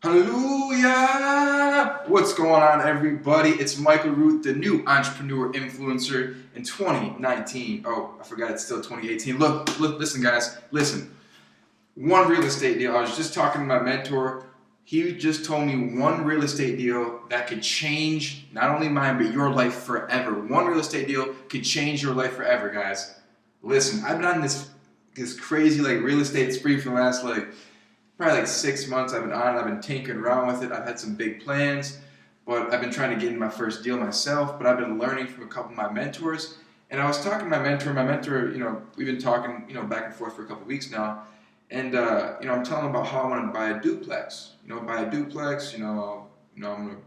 Hallelujah! What's going on, everybody? It's Michael Root, the new entrepreneur influencer in 2019. Oh, I forgot it's still 2018. Look, listen, guys, listen. One real estate deal. I was just talking to my mentor. He just told me one real estate deal that could change not only mine, but your life forever. One real estate deal could change your life forever, guys. Listen, I've been on this crazy real estate spree for the last probably 6 months. I've been tinkering around with it. I've had some big plans, but I've been trying to get into my first deal myself. But I've been learning from a couple of my mentors. And I was talking to my mentor, we've been talking, back and forth for a couple of weeks now. And, I'm telling him about how I want to buy a duplex. Buy a duplex, I'm going to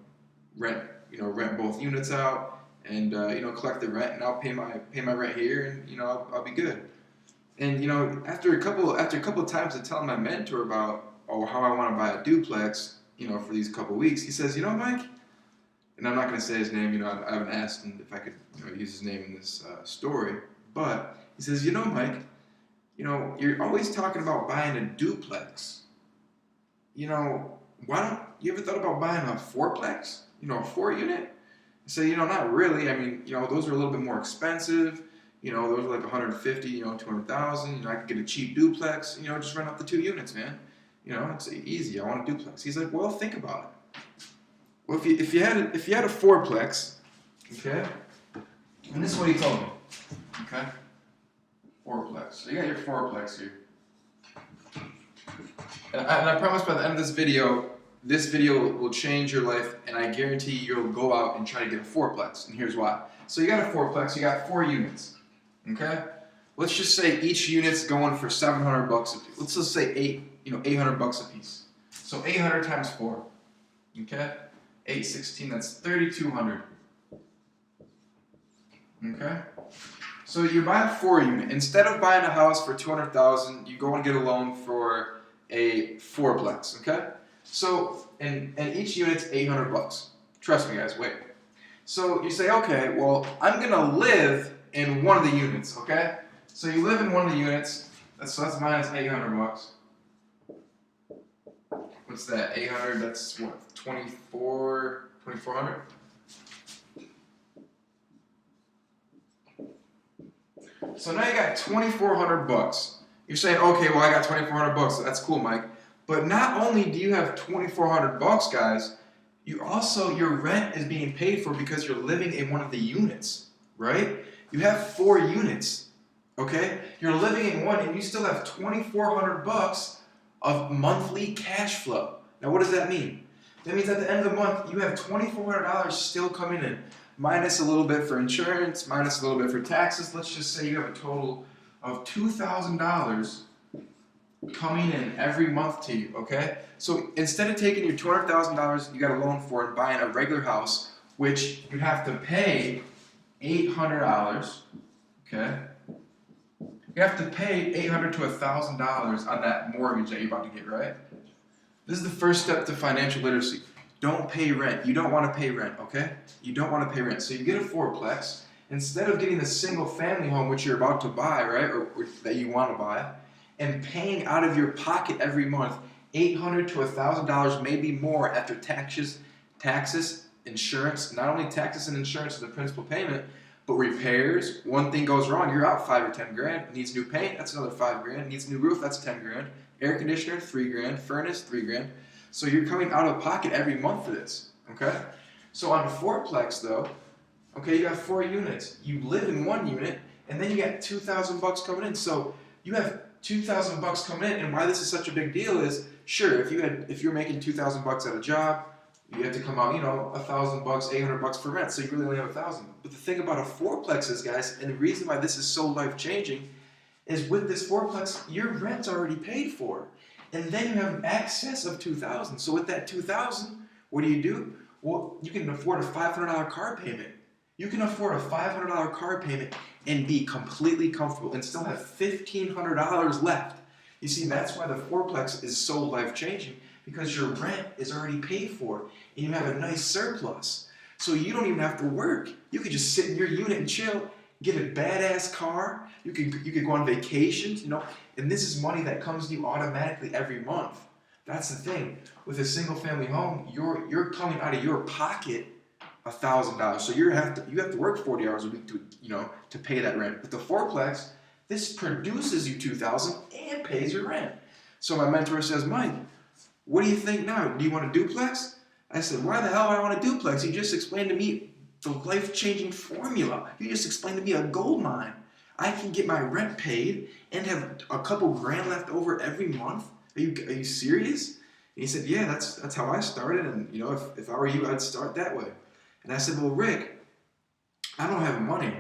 rent both units out and, collect the rent, and I'll pay my rent here, and, I'll be good. And after a couple of times of telling my mentor about how I want to buy a duplex, for these couple of weeks, he says, Mike, and I'm not going to say his name. I haven't asked him if I could use his name in this story, but he says, Mike, you're always talking about buying a duplex. Why don't you ever thought about buying a fourplex? A 4 unit? I say, not really. I mean, those are a little bit more expensive. Those are like 150, 200,000. I could get a cheap duplex, just rent out the 2 units, man. It's easy. I want a duplex. He's like, well, think about it. Well, if you had a fourplex, okay, and this is what he told me, okay, fourplex. So you got your fourplex here, and I promise by the end of this video will change your life, and I guarantee you'll go out and try to get a fourplex. And here's why. So you got a fourplex. You got 4 units. Okay, let's just say each unit's going for $700 a piece. Let's just say $800 a piece. So 800 times 4. Okay, 816. That's 3,200. Okay, so you buy a 4 unit. Instead of buying a house for $200,000, you go and get a loan for a fourplex. Okay, so and each unit's $800. Trust me, guys. Wait. So you say, okay, well, I'm gonna live in one of the units, okay? So you live in one of the units, that's minus $800. What's that, 800, that's what, 2,400? So now you got $2,400. You're saying, okay, well, I got $2,400, so that's cool, Mike. But not only do you have $2,400, guys, your rent is being paid for because you're living in one of the units, right? You have 4 units, okay? You're living in one, and you still have $2,400 of monthly cash flow. Now, what does that mean? That means at the end of the month, you have $2,400 still coming in, minus a little bit for insurance, minus a little bit for taxes. Let's just say you have a total of $2,000 coming in every month to you, okay? So instead of taking your $200,000 you got a loan for and buying a regular house, which you have to pay $800, okay? You have to pay $800 to $1,000 on that mortgage that you're about to get, right? This is the first step to financial literacy. Don't pay rent. You don't want to pay rent, okay? You don't want to pay rent. So you get a fourplex. Instead of getting a single family home, which you're about to buy, right, or that you want to buy, and paying out of your pocket every month $800 to $1,000, maybe more after taxes, insurance. Not only taxes and insurance is the principal payment, but repairs. One thing goes wrong, you're out 5 or 10 grand. It needs new paint, that's another 5 grand. It needs a new roof, that's 10 grand. Air conditioner, 3 grand. Furnace, 3 grand. So you're coming out of pocket every month for this, okay? So on a fourplex though, okay, you got 4 units. You live in one unit, and then you got $2,000 coming in. So you have $2,000 coming in, and why this is such a big deal is, sure, if you're making $2,000 at a job, you have to come out, $1,000, $800 for rent, so you really only have 1,000. But the thing about a fourplex is, guys, and the reason why this is so life-changing, is with this fourplex, your rent's already paid for, and then you have an excess of 2,000. So with that 2,000, what do? Well, you can afford a $500 car payment. You can afford a $500 car payment and be completely comfortable and still have $1,500 left. You see, that's why the fourplex is so life-changing, because your rent is already paid for and you have a nice surplus. So you don't even have to work. You could just sit in your unit and chill, get a badass car. You could go on vacations, and this is money that comes to you automatically every month. That's the thing. With a single family home, you're coming out of your pocket $1,000. So you have to work 40 hours a week to pay that rent. With the fourplex, this produces you 2,000 and pays your rent. So my mentor says, Mike, what do you think now? Do you want a duplex? I said, why the hell do I want a duplex? You just explained to me the life-changing formula. You just explained to me a gold mine. I can get my rent paid and have a couple grand left over every month. Are you serious? And he said, yeah, that's how I started, and if I were you, I'd start that way. And I said, well, Rick, I don't have money.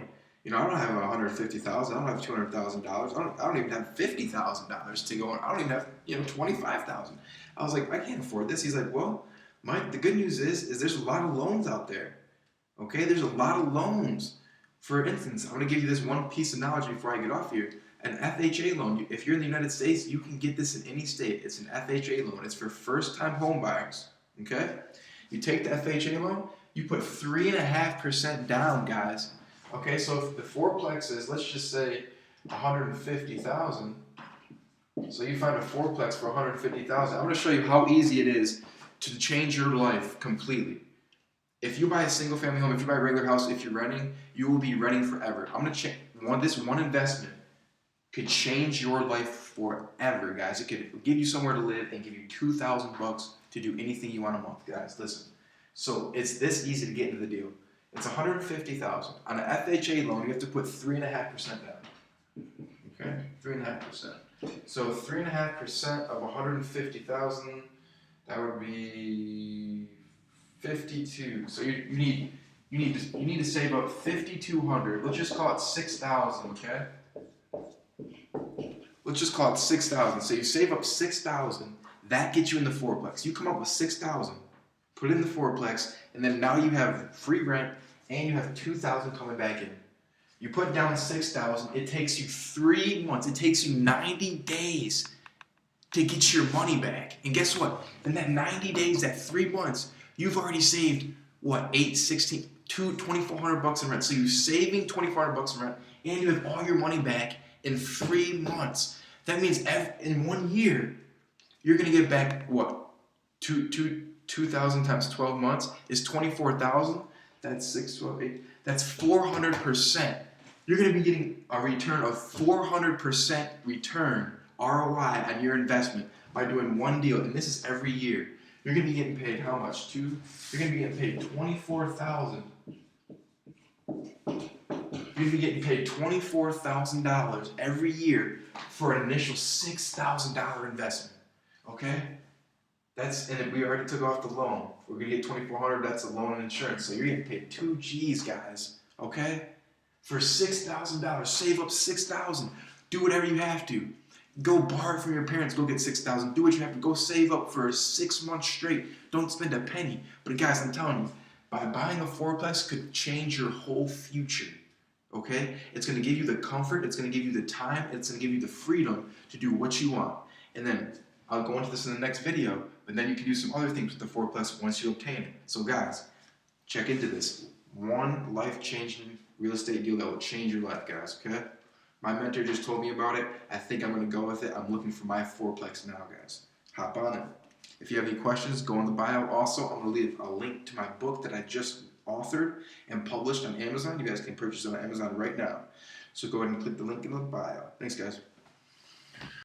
I don't have $150,000. I don't have $200,000. I don't even have $50,000 to go on. I don't even have $25,000. I was like, I can't afford this. He's like, well, Mike, the good news is there's a lot of loans out there. Okay, there's a lot of loans. For instance, I'm going to give you this one piece of knowledge before I get off here. An FHA loan. If you're in the United States, you can get this in any state. It's an FHA loan. It's for first-time home buyers. Okay, you take the FHA loan. You put 3.5% down, guys. Okay, so if the fourplex is, let's just say, $150,000. So you find a fourplex for $150,000. I'm going to show you how easy it is to change your life completely. If you buy a single family home, if you buy a regular house, if you're renting, you will be renting forever. I'm going to change this one investment could change your life forever, guys. It could give you somewhere to live and give you $2,000 to do anything you want a month, guys. Listen. So it's this easy to get into the deal. It's $150,000 on an FHA loan. You have to put 3.5% down. Okay, 3.5%. So 3.5% of 150,000, that would be 52. So you need to save up 5,200. Let's just call it 6,000. Okay. Let's just call it 6,000. So you save up 6,000. That gets you in the fourplex. You come up with 6,000. Put it in the fourplex, and then now you have free rent and you have 2,000 coming back in. You put down 6,000. It takes you 3 months. It takes you 90 days to get your money back. And guess what? In that 90 days, that 3 months, you've already saved what? 8, 16, $2,400 in rent. So you're saving $2,400 in rent, and you have all your money back in 3 months. That means in 1 year, you're gonna get back what? 2,000 times 12 months is 24,000. That's 6, 12, 8. That's 400%. You're going to be getting a return of 400% return ROI on your investment by doing one deal, and this is every year. You're going to be getting paid how much? You're going to be getting paid $24,000. You're going to be getting paid $24,000 every year for an initial $6,000 investment. Okay? And we already took off the loan. We're gonna get $2,400. That's a loan and insurance. So you're getting paid 2 G's, guys. Okay, for $6,000. Save up $6,000. Do whatever you have to. Go borrow from your parents. Go get $6,000. Do what you have to. Go save up for 6 months straight. Don't spend a penny. But guys, I'm telling you, by buying a fourplex could change your whole future. Okay, it's gonna give you the comfort. It's gonna give you the time. It's gonna give you the freedom to do what you want. And then I'll go into this in the next video, but then you can do some other things with the fourplex once you obtain it. So guys, check into this. One life-changing real estate deal that will change your life, guys, okay? My mentor just told me about it. I think I'm going to go with it. I'm looking for my fourplex now, guys. Hop on it. If you have any questions, go in the bio. Also, I'm going to leave a link to my book that I just authored and published on Amazon. You guys can purchase it on Amazon right now. So go ahead and click the link in the bio. Thanks, guys.